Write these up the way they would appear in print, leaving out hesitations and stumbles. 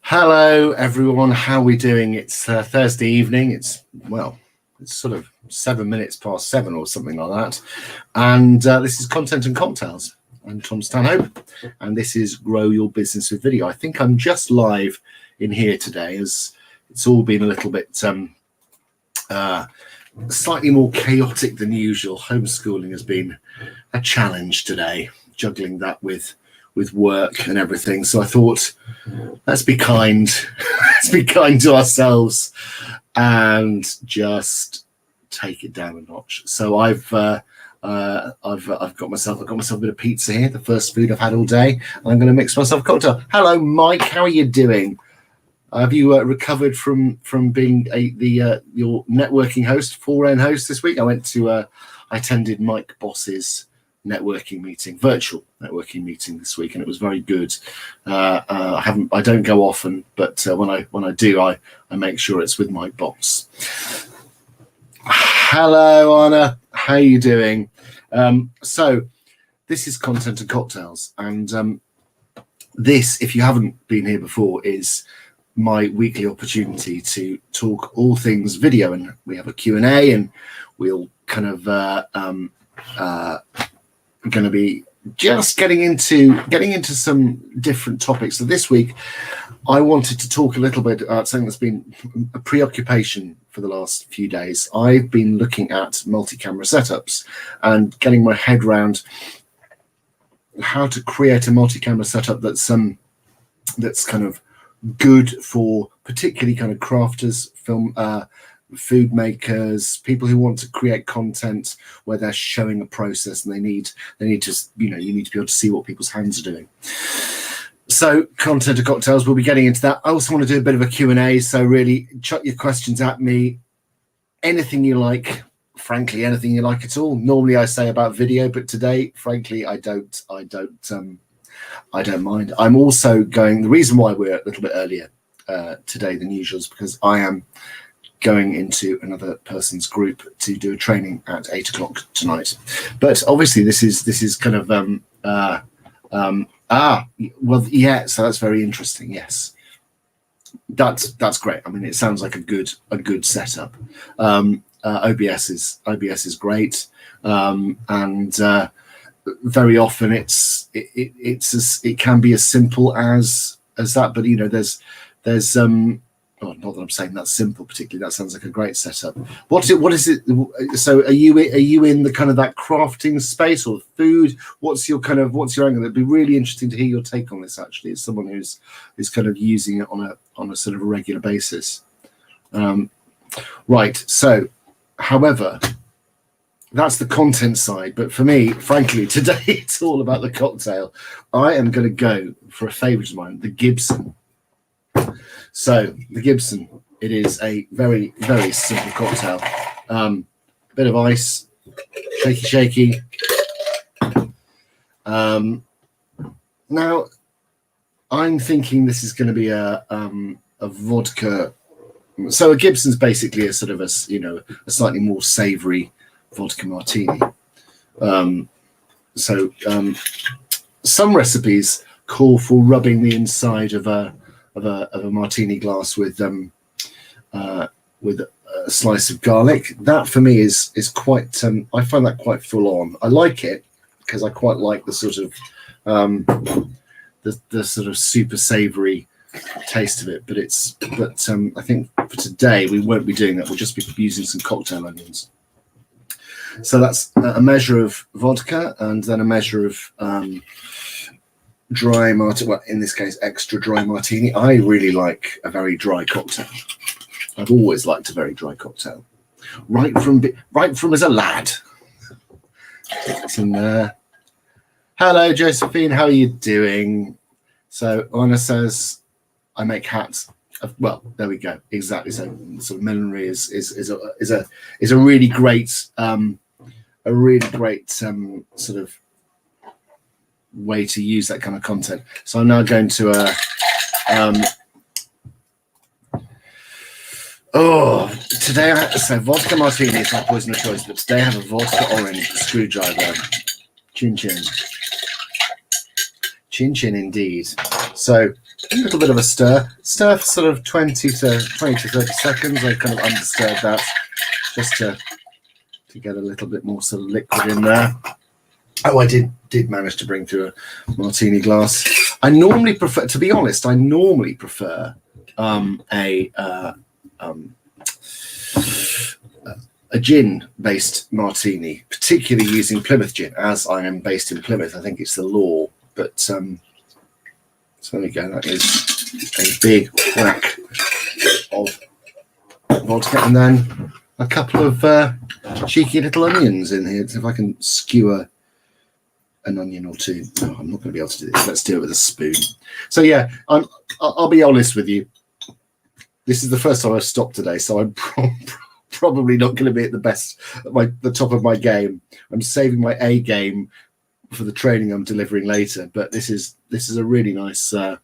Hello, everyone. How are we doing? It's Thursday evening. It's sort of 7 minutes past 7 or something like that. And this is Content and Cocktails. I'm Tom Stanhope, and this is Grow Your Business with Video. I think I'm just live in here today, as it's all been a little bit slightly more chaotic than usual. Homeschooling has been a challenge today, juggling that with work and everything. So I thought, let's be kind. Let's be kind to ourselves and just take it down a notch. So I've got myself a bit of pizza here, the first food I've had all day. I'm going to mix myself a cocktail. Hello, Mike. How are you doing? Have you recovered from being your networking host, foreign host this week? I attended Mike Boss's networking meeting, virtual networking meeting this week, and it was very good. I don't go often, but when I do, I make sure it's with Mike Boss. Hello, Anna. How are you doing? So this is Content and Cocktails, and this, if you haven't been here before, is my weekly opportunity to talk all things video, and we have a Q&A, and we'll kind of going to be just getting into some different topics. So this week I wanted to talk a little bit about something that's been a preoccupation for the last few days. I've been looking at multi-camera setups and getting my head around how to create a multi-camera setup that's kind of good for particularly kind of crafters, food makers, people who want to create content where they're showing a process, and they need to, you need to be able to see what people's hands are doing. So Content and Cocktails, we'll be getting into that. I also want to do a bit of a Q&A, so really chuck your questions at me, anything you like, frankly, anything you like at all. Normally I say about video, but today, frankly, I don't mind. I'm also the reason why we're a little bit earlier today than usual is because I am going into another person's group to do a training at 8 o'clock tonight. But obviously this is kind of so that's very interesting. Yes, that's great. I mean, it sounds like a good setup. OBS is great, and very often it can be as simple as that. But there's not that I'm saying that's simple particularly. That sounds like a great setup. What is it? So are you in the kind of that crafting space or food? What's your angle? It'd be really interesting to hear your take on this. Actually, as someone who's kind of using it on a sort of a regular basis. Right. So, however, that's the content side. But for me, frankly, today it's all about the cocktail. I am going to go for a favourite of mine, the Gibson. So the Gibson, it is a very, very simple cocktail. Bit of ice, shaky. Now, I'm thinking this is going to be a vodka. So a Gibson's basically a sort of a slightly more savoury vodka martini. Some recipes call for rubbing the inside of a martini glass with a slice of garlic. That for me is quite. I find that quite full on. I like it because I quite like the sort of the sort of super savoury taste of it. But I think for today we won't be doing that. We'll just be using some cocktail onions. So that's a measure of vodka and then a measure of dry martini, well, in this case, extra dry martini. I really like a very dry cocktail. I've always liked a very dry cocktail, right from as a lad. It's in there. Hello, Josephine. How are you doing? So Anna says, I make hats. Well, there we go. Exactly. So sort of millinery is a really great sort of way to use that kind of content. So I'm now going to today so vodka martini is my poison of choice, but today I have a vodka orange screwdriver. Chin chin indeed. So a little bit of a stir for sort of 20 to 30 seconds. I kind of understirred that just to get a little bit more sort of liquid in there. Oh, I did manage to bring through a martini glass. I normally prefer, to be honest, a gin-based martini, particularly using Plymouth gin, as I am based in Plymouth. I think it's the law, but so there we go. That is a big whack of vodka, and then a couple of cheeky little onions in here. If I can skewer an onion or two. No, I'm not going to be able to do this. Let's do it with a spoon. So yeah, I'll be honest with you. This is the first time I've stopped today, so I'm probably not going to be at the top of my game. I'm saving my A game for the training I'm delivering later. But this is a really nice kind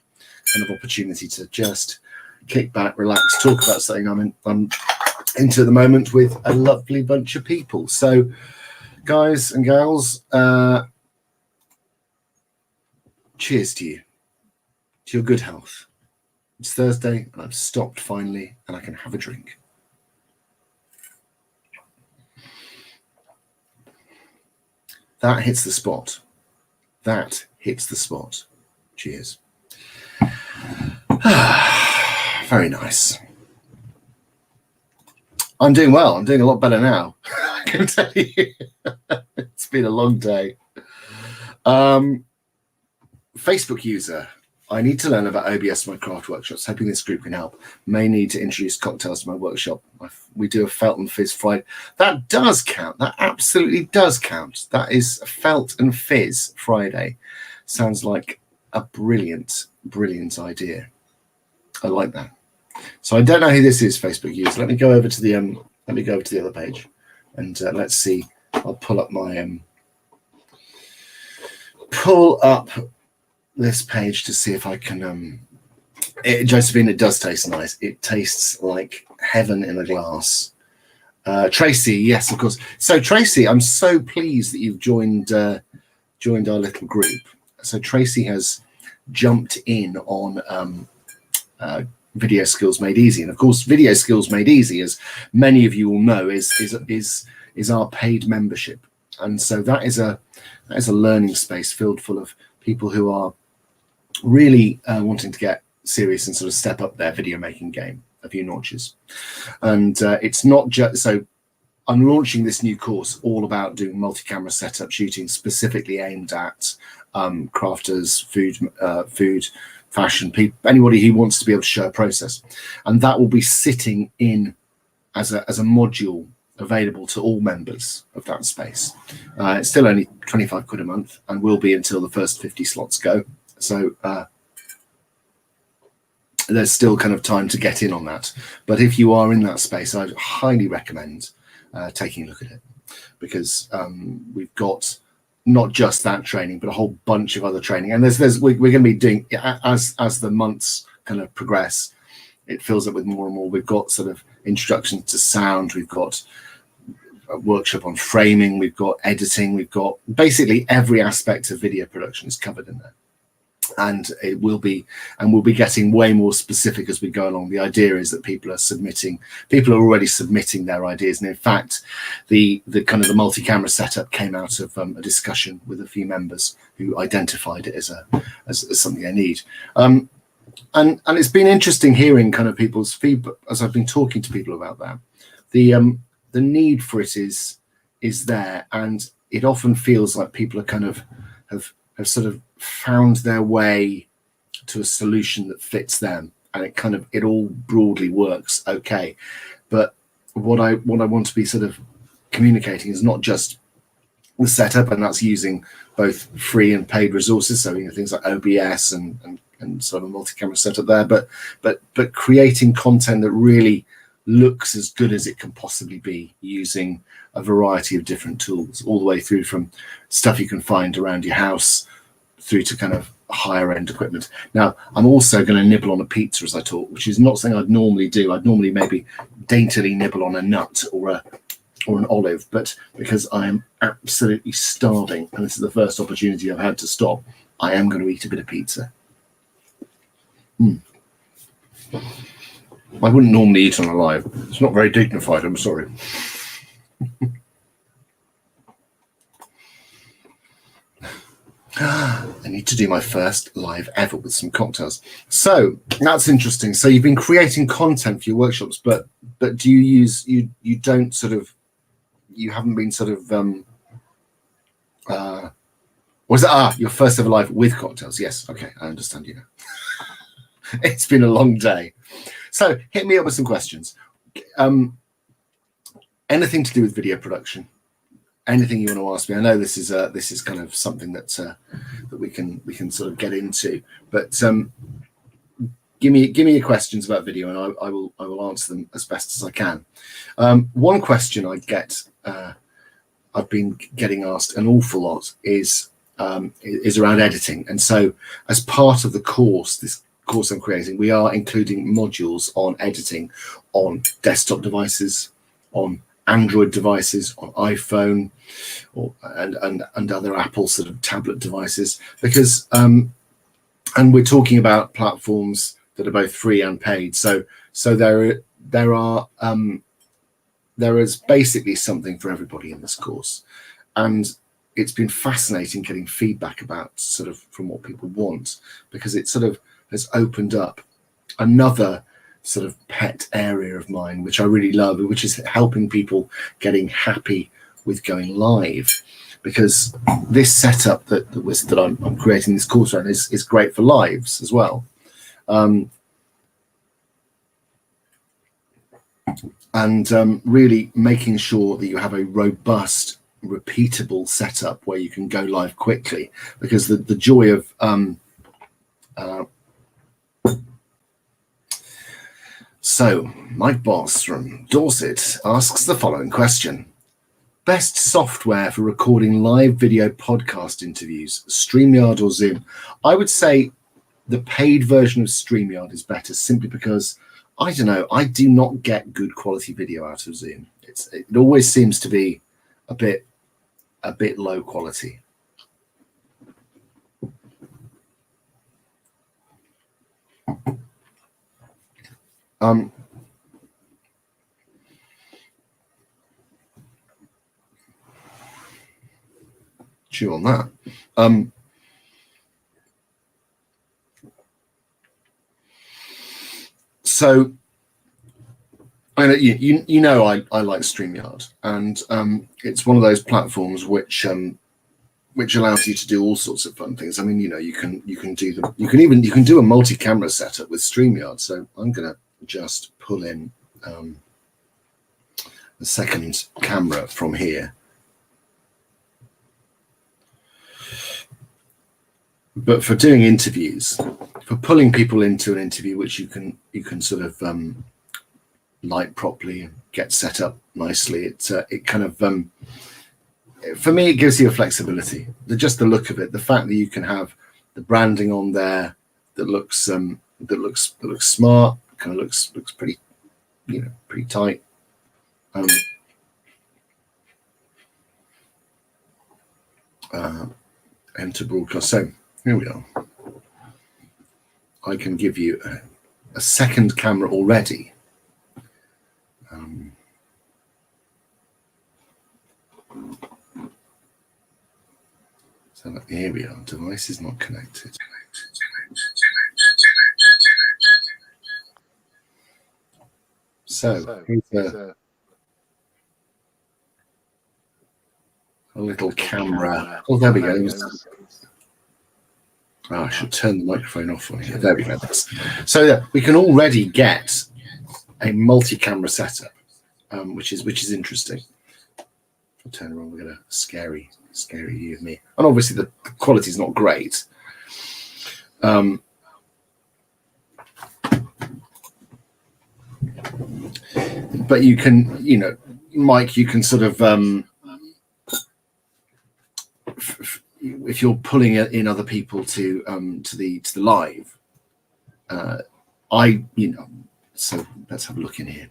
of opportunity to just kick back, relax, talk about something I'm into at the moment with a lovely bunch of people. So, guys and gals, cheers to you, to your good health. It's Thursday and I've stopped finally and I can have a drink. That hits the spot. That hits the spot. Cheers. Very nice. I'm doing well. I'm doing a lot better now. I can tell you. It's been a long day. Facebook user. I need to learn about OBS for my craft workshops. Hoping this group can help. May need to introduce cocktails to my workshop. We do a Felt and Fizz Friday. That does count. That absolutely does count. That is a Felt and Fizz Friday. Sounds like a brilliant, brilliant idea. I like that. So I don't know who this is, Facebook user. Let me go over to the other page, and let's see. I'll pull up my this page to see if I can. Josephine, it does taste nice. It tastes like heaven in a glass. Tracy, yes, of course. So Tracy, I'm so pleased that you've joined our little group. So Tracy has jumped in on Video Skills Made Easy, and of course, Video Skills Made Easy, as many of you will know, is our paid membership, and so that is a learning space filled full of people who are really wanting to get serious and sort of step up their video making game a few notches. And it's not just so. I'm launching this new course all about doing multi-camera setup shooting, specifically aimed at crafters, food, fashion people, anybody who wants to be able to show a process, and that will be sitting in as a module available to all members of that space. It's still only 25 quid a month and will be until the first 50 slots go. So there's still kind of time to get in on that. But if you are in that space, I'd highly recommend taking a look at it, because we've got not just that training, but a whole bunch of other training. And we're going to be doing, as the months kind of progress, it fills up with more and more. We've got sort of introduction to sound. We've got a workshop on framing. We've got editing. We've got basically every aspect of video production is covered in there. And we'll be getting way more specific as we go along. The idea is that people are already submitting their ideas. And in fact, the kind of the multi-camera setup came out of a discussion with a few members who identified it as something they need. And it's been interesting hearing kind of people's feedback as I've been talking to people about that. The need for it is there, and it often feels like people are kind of have sort of found their way to a solution that fits them, and it all broadly works okay. But what I want to be sort of communicating is not just the setup, and that's using both free and paid resources, so things like OBS and sort of multi-camera setup there, but creating content that really looks as good as it can possibly be using a variety of different tools, all the way through from stuff you can find around your house through to kind of higher end equipment. Now, I'm also going to nibble on a pizza as I talk, which is not something I'd normally do. I'd normally maybe daintily nibble on a nut or an olive, but because I am absolutely starving, and this is the first opportunity I've had to stop, I am going to eat a bit of pizza. I wouldn't normally eat on a live. It's not very dignified, I'm sorry. I need to do my first live ever with some cocktails. So that's interesting. So you've been creating content for your workshops, but do you use you don't sort of, you haven't been sort of was that your first ever live with cocktails? Yes, okay, I understand you now. It's been a long day. So hit me up with some questions. Anything to do with video production? Anything you want to ask me? I know this is kind of something that that we can sort of get into, but give me your questions about video, and I will answer them as best as I can. One question I get, I've been getting asked an awful lot, is around editing, and so as part of the course, this course I'm creating, we are including modules on editing on desktop devices, on Android devices, on iPhone, and other Apple sort of tablet devices, because and we're talking about platforms that are both free and paid. So there is basically something for everybody in this course, and it's been fascinating getting feedback about sort of from what people want, because it sort of has opened up another sort of pet area of mine, which I really love, which is helping people getting happy with going live, because this setup that I'm creating this course around is great for lives as well. Really making sure that you have a robust, repeatable setup where you can go live quickly, because the joy of so Mike Boss from Dorset asks the following question: best software for recording live video podcast interviews, StreamYard or Zoom? I would say the paid version of StreamYard is better, simply because I don't know, I do not get good quality video out of Zoom. It always seems to be a bit low quality. Chew on that. So I know you know I like StreamYard, and it's one of those platforms which allows you to do all sorts of fun things. I mean, you know, you can do a multi-camera setup with StreamYard. So I'm gonna just pull in the second camera from here. But for doing interviews, for pulling people into an interview, which you can sort of light properly and get set up nicely, it kind of for me, it gives you a flexibility. Just the look of it, the fact that you can have the branding on there that looks smart, kind of looks pretty, you know, pretty tight. Enter broadcast. So here we are. I can give you a second camera already. So here we are. Device is not connected. So here's a little camera. Oh, there we go. Oh, I should turn the microphone off on here. There we go. So we can already get a multi-camera setup, which is interesting. I'll turn around. We've got a scary view of me, and obviously the quality is not great. But you can, you know, Mike, you can sort of if you're pulling in other people to the live, so let's have a look in here.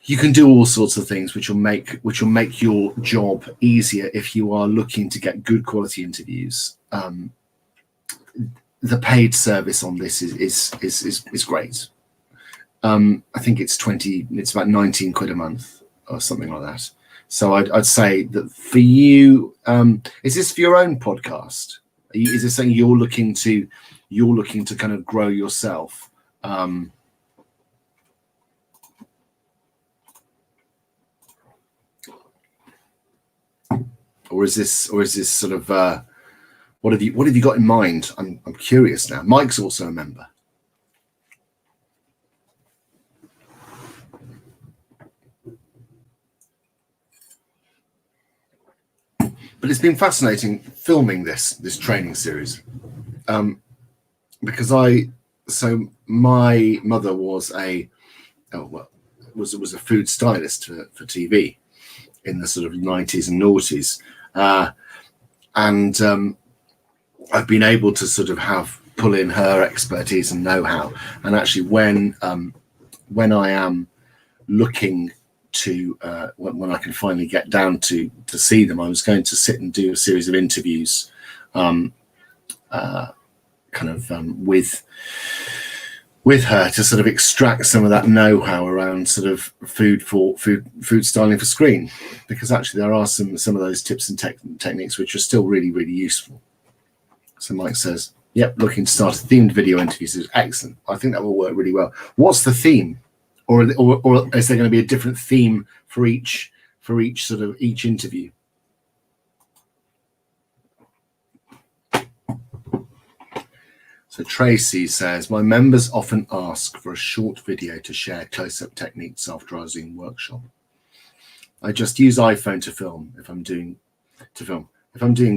You can do all sorts of things which will make your job easier if you are looking to get good quality interviews. the paid service on this is great. I think it's about 19 quid a month or something like that. So I'd say that for you, is this for your own podcast? Is this something you're looking to kind of grow yourself? Or is this sort of what have you got in mind? I'm curious now. Mike's also a member. But it's been fascinating filming this training series, because my mother was a food stylist for TV in the sort of 90s and noughties, and I've been able to sort of pull in her expertise and know-how. And actually, when I am looking to when I can finally get down to see them, I was going to sit and do a series of interviews, with her to sort of extract some of that know-how around sort of food styling for screen, because actually there are some of those tips and techniques which are still really, really useful. So Mike says, "Yep, looking to start a themed video interview is excellent. I think that will work really well." What's the theme? Or is there going to be a different theme for each interview? So Tracy says, "My members often ask for a short video to share close-up techniques after our Zoom workshop. I just use iPhone to film if I'm doing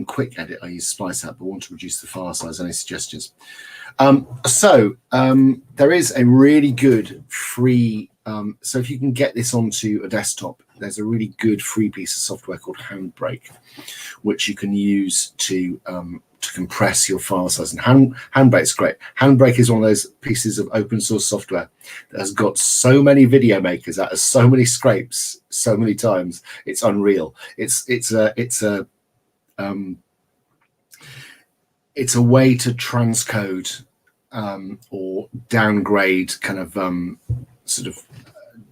quick edit, I use Splice app, but want to reduce the file size. Any suggestions?" There is a really good free, so if you can get this onto a desktop, there's a really good free piece of software called Handbrake, which you can use to compress your file size. And Handbrake's great. Handbrake is one of those pieces of open source software that has got so many video makers out of so many scrapes so many times. It's unreal. It's a way to transcode or downgrade kind of sort of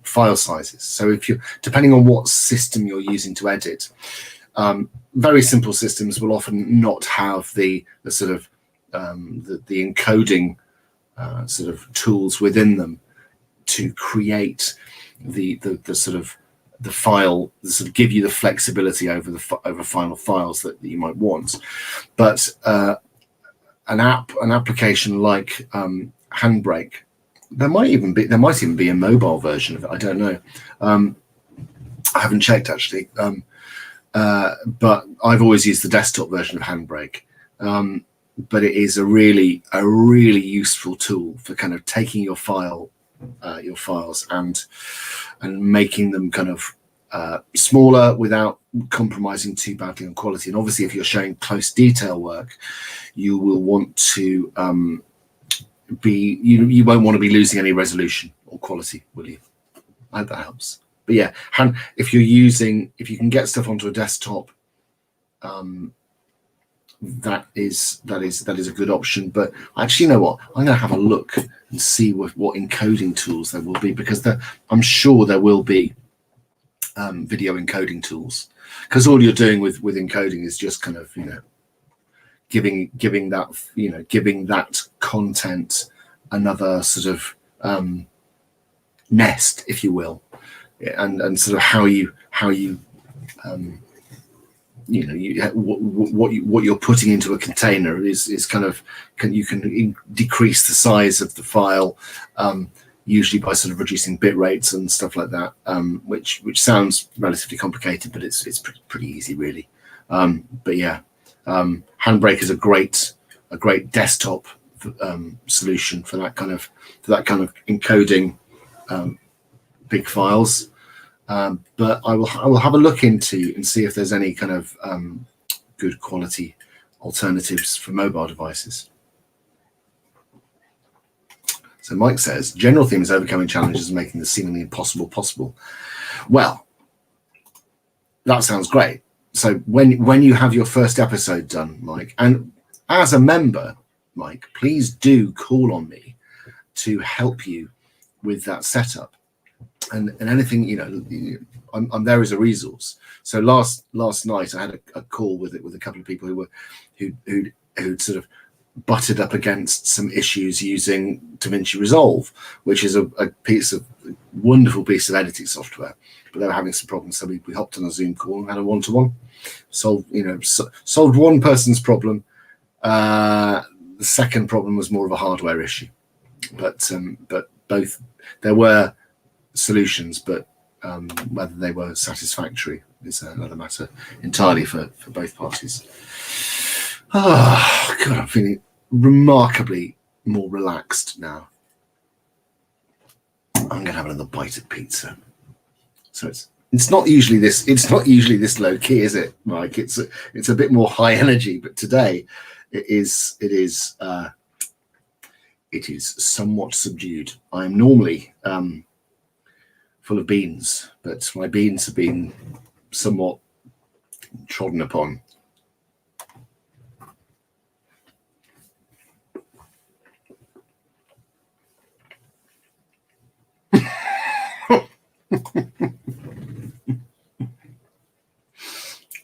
file sizes. So if you, depending on what system you're using to edit, very simple systems will often not have the sort of the encoding sort of tools within them to create the sort of the file, sort of give you the flexibility over final files that you might want. But an application like Handbrake, there might even be a mobile version of it. I don't know. I haven't checked actually, but I've always used the desktop version of Handbrake. But it is a really useful tool for kind of taking your files and making them kind of smaller without compromising too badly on quality. And obviously, if you're showing close detail work, you will want to you won't want to be losing any resolution or quality, will you? I hope that helps. But yeah, if you can get stuff onto a desktop, that is a good option. But actually, you know what? I'm going to have a look and see what encoding tools there will be, because I'm sure there will be video encoding tools, because all you're doing with encoding is just kind of, giving that content another sort of nest, if you will, and sort of how you what you're putting into a container is kind of you can decrease the size of the file, usually by sort of reducing bit rates and stuff like that, which sounds relatively complicated, but it's pretty easy really. But yeah, Handbrake is a great desktop solution for that kind of encoding big files. But I will have a look into and see if there's any kind of good quality alternatives for mobile devices. So Mike says, general theme is overcoming challenges and making the seemingly impossible possible. Well, that sounds great. So when you have your first episode done, Mike, and as a member, Mike, please do call on me to help you with that setup. And anything, I'm there as a resource. So last night I had a call with a couple of people who'd sort of butted up against some issues using DaVinci Resolve, which is a wonderful piece of editing software. But they were having some problems, so we hopped on a Zoom call and had a one-to-one. Solved one person's problem. The second problem was more of a hardware issue, but both there were solutions, but whether they were satisfactory is another matter entirely for both parties. Oh God, I'm feeling remarkably more relaxed now. I'm going to have another bite of pizza. So it's not usually this low key, is it, Mike? It's a bit more high energy, but today it is somewhat subdued. I am normally full of beans, but my beans have been somewhat trodden upon.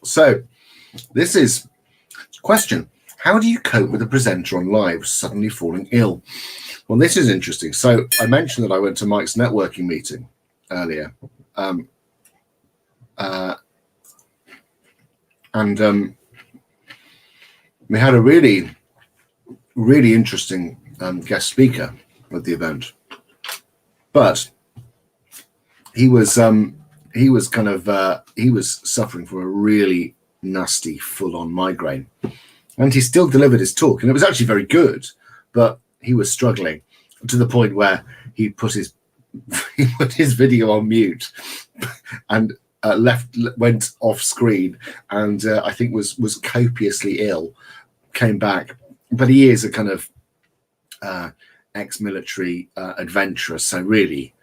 So this is question: how do you cope with a presenter on live suddenly falling ill? Well, this is interesting. So I mentioned that I went to Mike's networking meeting earlier, and we had a really, really interesting guest speaker at the event, but he was suffering from a really nasty full-on migraine, and he still delivered his talk, and it was actually very good, but he was struggling to the point where he put his video on mute and went off screen, and I think was copiously ill. Came back, but he is a kind of ex-military adventurer, so really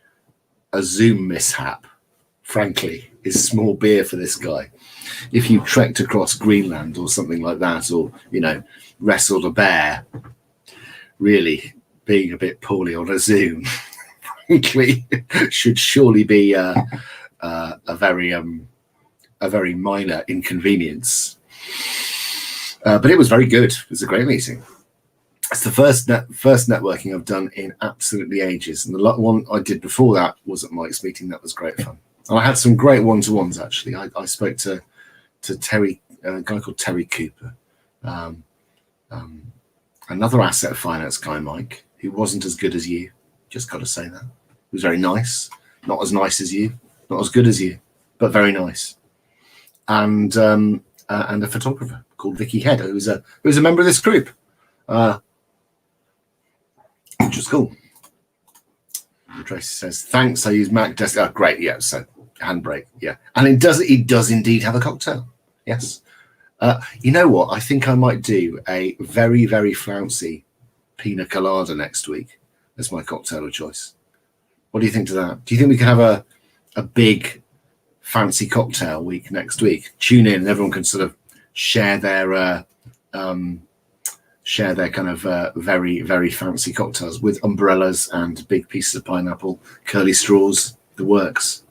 a Zoom mishap, frankly, is small beer for this guy. If you trekked across Greenland or something like that, or wrestled a bear, really being a bit poorly on a Zoom, frankly, should surely be a very minor inconvenience. But it was very good. It was a great meeting. It's the first networking I've done in absolutely ages, and the one I did before that was at Mike's meeting. That was great fun, and I had some great one-to-ones actually. I spoke to Terry, a guy called Terry Cooper, another asset finance guy, Mike, who wasn't as good as you. Just got to say that. He was very nice, not as nice as you, not as good as you, but very nice. And a photographer called Vicky Head, who was a member of this group. Which was cool. Tracy says, thanks, I use Mac Desk. Oh, great, yeah, so handbrake, yeah. And it does indeed have a cocktail, yes. You know what, I think I might do a very, very flouncy pina colada next week as my cocktail of choice. What do you think to that? Do you think we can have a big fancy cocktail week next week? Tune in and everyone can sort of share their kind of very, very fancy cocktails with umbrellas and big pieces of pineapple, curly straws, the works.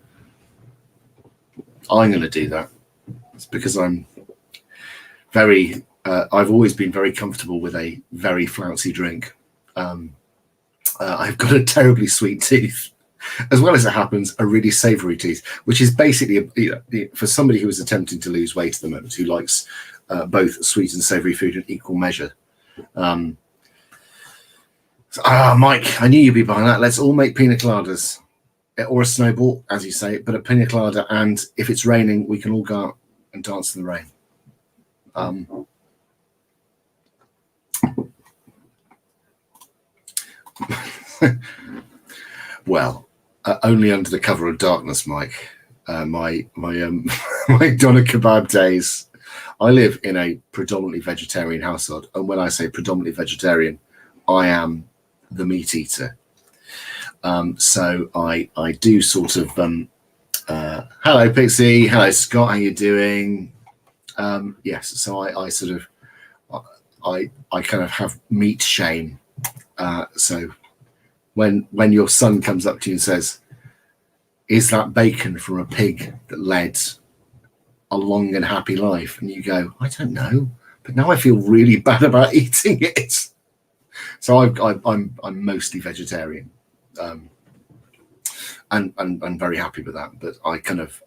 I'm going to do that. It's because I'm very, I've always been very comfortable with a very flouncy drink. I've got a terribly sweet tooth, as well as it happens, a really savoury tooth, which is basically, for somebody who is attempting to lose weight at the moment, who likes both sweet and savoury food in equal measure. Mike, I knew you'd be behind that. Let's all make pina coladas, or a snowball, as you say, but a pina colada. And if it's raining, we can all go out and dance in the rain. Well, only under the cover of darkness, Mike. My doner kebab days. I live in a predominantly vegetarian household, and when I say predominantly vegetarian, I am the meat eater. So I do sort of hello Pixie, hello Scott, how you doing? Yes, so I sort of I kind of have meat shame. So when your son comes up to you and says, "Is that bacon from a pig that led a long and happy life?" and you go, "I don't know, but now I feel really bad about eating it." So I'm mostly vegetarian, and very happy with that. But I kind of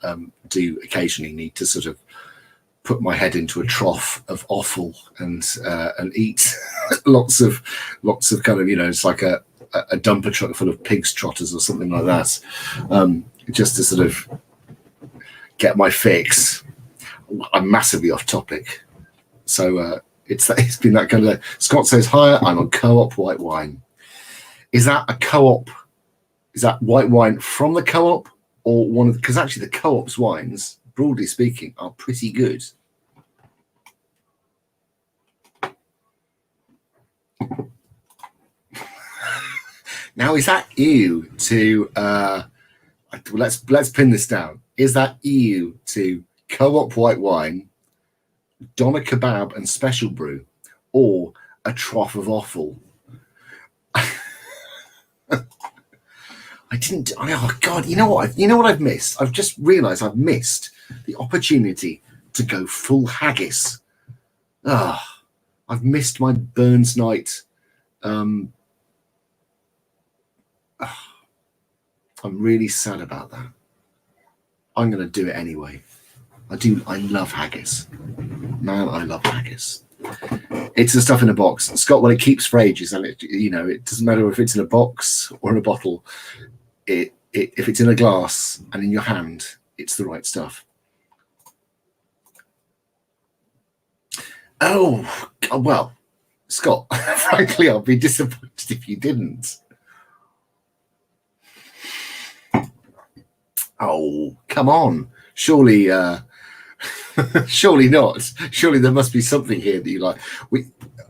do occasionally need to sort of put my head into a trough of offal and eat lots of kind of, it's like a dumper truck full of pig's trotters or something like that, just to sort of get my fix. I'm massively off topic, so it's been that kind of. Scott says, "Hi, I'm on Co-op white wine." Is that a Co-op? Is that white wine from the Co-op, or one of? Because actually, the Co-op's wines, broadly speaking, are pretty good. Now, is that EU to? Let's pin this down. Is that EU to Co-op white wine, doner kebab and special brew, or a trough of offal? I didn't. Oh God! You know what? I've missed. I've just realised I've missed the opportunity to go full haggis. I've missed my Burns night. I'm really sad about that. I'm going to do it anyway. I love haggis. Man, I love haggis. It's the stuff in a box. Scott, well, it keeps for ages, and it doesn't matter if it's in a box or in a bottle. If it's in a glass and in your hand, it's the right stuff. Oh, well, Scott, frankly, I'd be disappointed if you didn't. Oh, come on. Surely, surely not. Surely there must be something here that you like.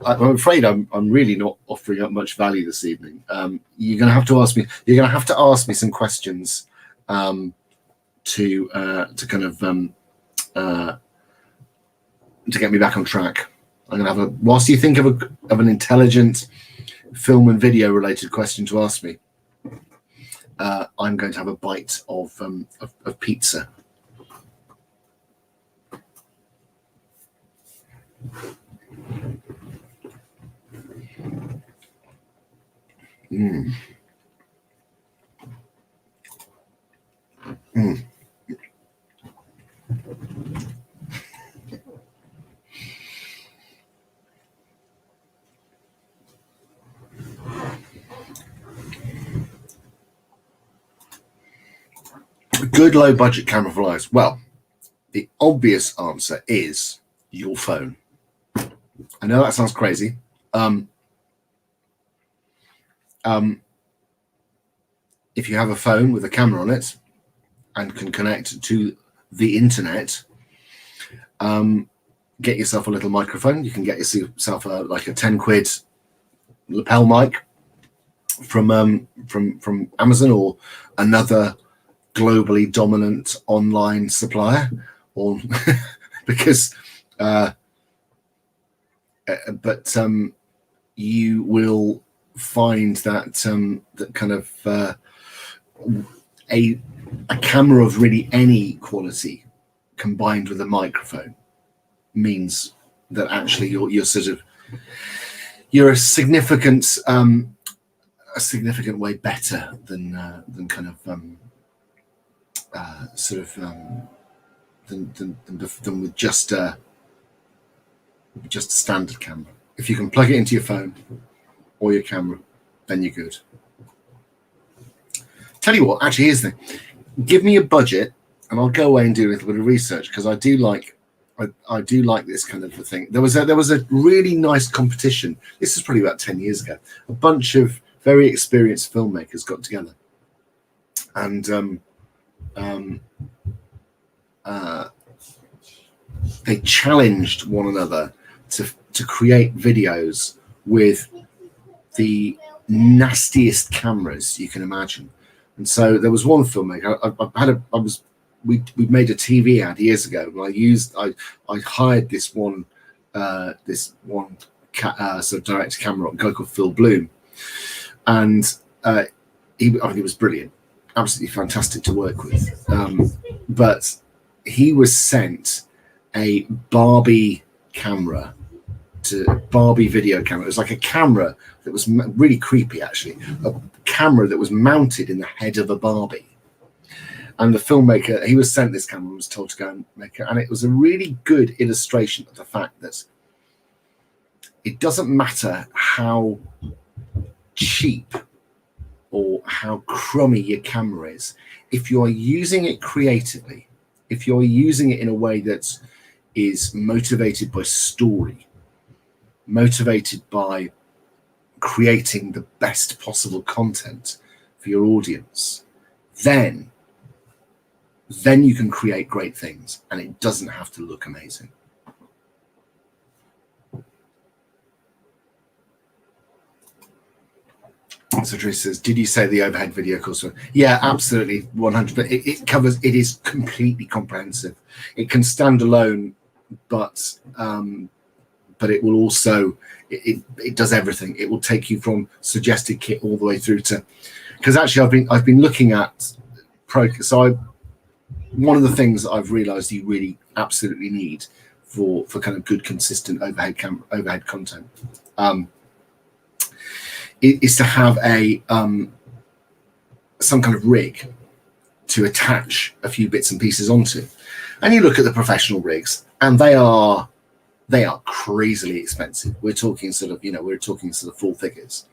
I'm afraid I'm really not offering up much value this evening. You're going to have to ask me. You're going to have to ask me some questions to kind of to get me back on track. I'm going to have whilst you think of an intelligent film and video related question to ask me. I'm going to have a bite of pizza. Mm. Mm. Good low budget camera for lives. Well, the obvious answer is your phone. I know that sounds crazy. If you have a phone with a camera on it and can connect to the internet, get yourself a little microphone. You can get yourself like a 10 quid lapel mic from Amazon or another globally dominant online supplier, or because but you will find that that kind of a camera of really any quality combined with a microphone means that actually you're sort of a significant way better than kind of than with just a standard camera. If you can plug it into your phone or your camera, then you're good. Tell you what, actually, here's the thing. Give me a budget and I'll go away and do a little bit of research, because I do like this kind of a thing. There was a really nice competition. This is probably about 10 years ago. A bunch of very experienced filmmakers got together and they challenged one another to create videos with the nastiest cameras you can imagine. And so there was one filmmaker. We made a TV ad years ago. And I hired this one sort of director camera, a guy called Phil Bloom, and he was brilliant, absolutely fantastic to work with. But he was sent a Barbie camera, Barbie video camera. It was like a camera that was really creepy, actually, a camera that was mounted in the head of a Barbie. And the filmmaker, he was sent this camera and was told to go and make it. And it was a really good illustration of the fact that it doesn't matter how cheap or how crummy your camera is. If you're using it creatively, if you're using it in a way that is motivated by story, motivated by creating the best possible content for your audience, then you can create great things, and it doesn't have to look amazing. So Drew says, did you say the overhead video course? Yeah, absolutely, 100%. But it covers, it is completely comprehensive. It can stand alone, but it will also, it does everything. It will take you from suggested kit all the way through to, because actually I've been looking at one of the things that I've realized you really absolutely need for kind of good, consistent overhead content is to have some kind of rig to attach a few bits and pieces onto. And you look at the professional rigs, and they are crazily expensive. We're talking sort of full figures,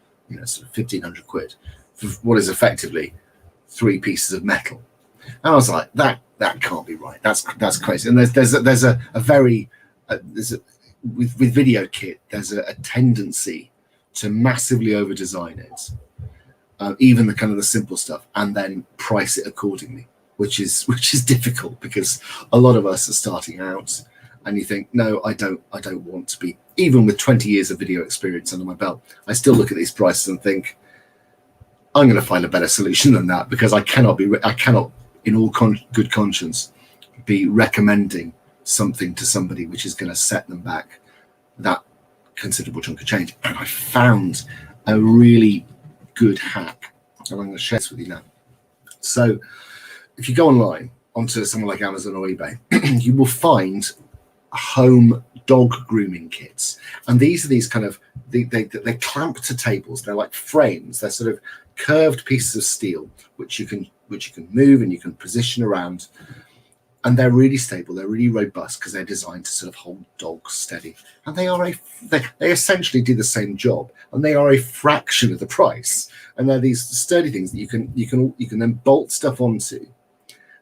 sort of 1,500 quid for what is effectively 3 pieces of metal. And I was like, that can't be right. That's crazy. And there's a with video kit, there's a tendency to massively over design it, even the kind of the simple stuff, and then price it accordingly, which is difficult because a lot of us are starting out, and you think, no, I don't want to be, even with 20 years of video experience under my belt, I still look at these prices and think, I'm going to find a better solution than that, because I cannot in all good conscience be recommending something to somebody which is going to set them back that considerable chunk of change. And I found a really good hack, and I'm going to share this with you now. So if you go online onto someone like Amazon or eBay, you will find home dog grooming kits, and these are these kind of they clamp to tables. They're like frames. They're sort of curved pieces of steel which you can move and you can position around, and they're really stable. They're really robust because they're designed to sort of hold dogs steady, and they essentially do the same job, and they are a fraction of the price. And they're these sturdy things that you can then bolt stuff onto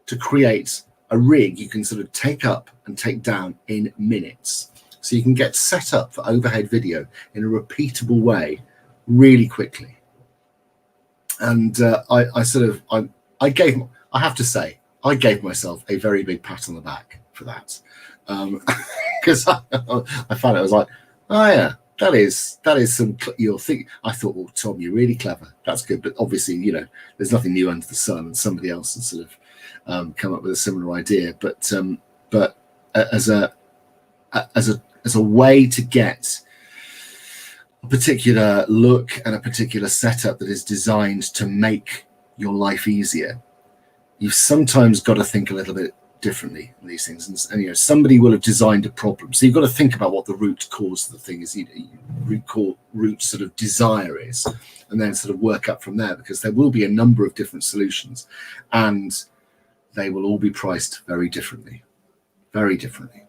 to create a rig you can sort of take up and take down in minutes. So you can get set up for overhead video in a repeatable way really quickly. And I gave myself a very big pat on the back for that, because I found it. I was like, oh yeah, that is some your thing. I thought, well, Tom, you're really clever. That's good, but obviously, there's nothing new under the sun, and somebody else has sort of come up with a similar idea. But as a way to get a particular look and a particular setup that is designed to make your life easier, you've sometimes got to think a little bit differently in these things. And somebody will have designed a problem. So you've got to think about what the root cause of the thing is, root sort of desire is, and then sort of work up from there, because there will be a number of different solutions, and they will all be priced very differently. Very differently.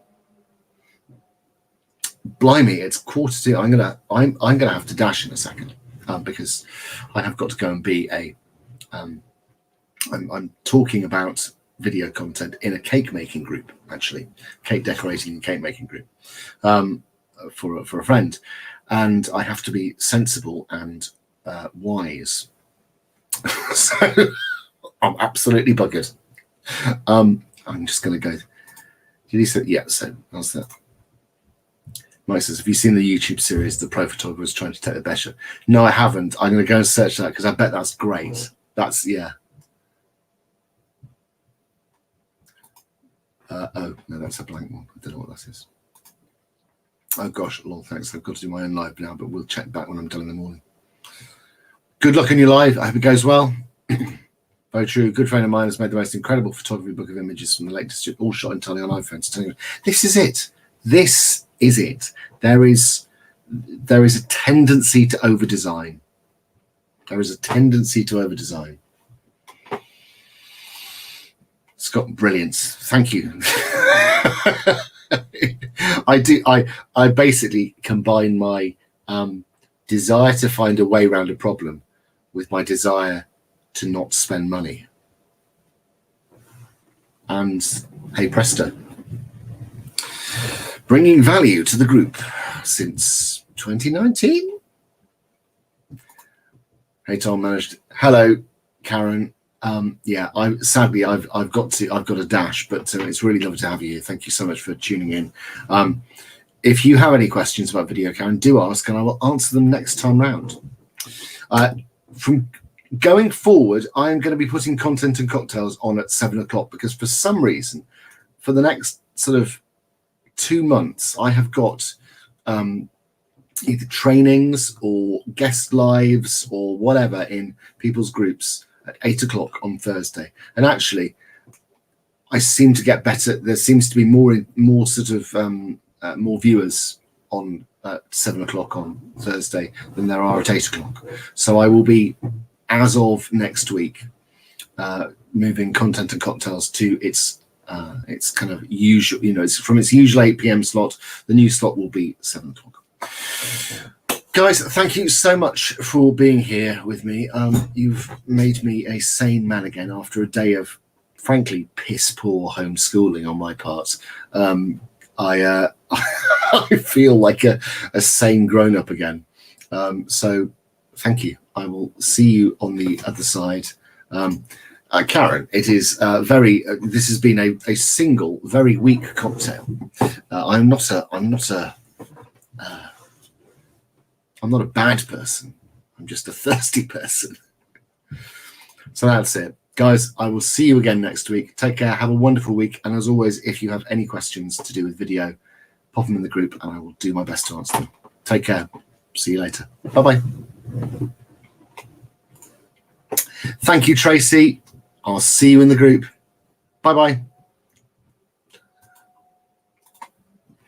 Blimey, it's 1:45. I'm gonna have to dash in a second, because I have got to go and be I'm talking about video content in a cake making group, actually, cake decorating and cake making group, for a friend, and I have to be sensible and wise. So I'm absolutely buggered. I'm just going to go. Did he say yeah? So how's that? Mike says, have you seen the YouTube series The Pro Photographer is Trying to Take the Best Shot? No, I haven't. I'm going to go and search that, because I bet that's great. That's, yeah. Oh, no, that's a blank one. I don't know what that is. Oh gosh, long thanks. I've got to do my own live now, but we'll check back when I'm done in the morning. Good luck in your live. I hope it goes well. Very true. A good friend of mine has made the most incredible photography book of images from the Lake District, all shot entirely on iPhones. This is it. This is it. There is a tendency to over-design. There is a tendency to over-design. Scott, brilliance. Thank you. I basically combine my desire to find a way around a problem with my desire to not spend money. And hey presto. Bringing value to the group since 2019. Hey Tom, managed. Hello, Karen. Yeah, sadly I've got a dash, but it's really lovely to have you here. Thank you so much for tuning in. If you have any questions about video, Karen, do ask, and I will answer them next time round. From going forward, I am going to be putting Content and Cocktails on at 7 o'clock because for some reason, for the next sort of 2 months, I have got either trainings or guest lives or whatever in people's groups at 8 o'clock on Thursday. And actually, I seem to get better. There seems to be more sort of more viewers on 7 o'clock on Thursday than there are at 8 o'clock. So I will be, as of next week, moving Content and Cocktails to its kind of usual, it's from its usual 8 p.m. slot. The new slot will be 7 o'clock. Guys, thank you so much for being here with me. You've made me a sane man again after a day of, frankly, piss poor homeschooling on my part. I feel like a sane grown-up again. So thank you. I will see you on the other side. Karen, it is this has been a single, very weak cocktail. I'm not a bad person. I'm just a thirsty person. So that's it. Guys, I will see you again next week. Take care. Have a wonderful week. And as always, if you have any questions to do with video, pop them in the group and I will do my best to answer them. Take care. See you later. Bye-bye. Thank you, Tracy. I'll see you in the group. Bye-bye.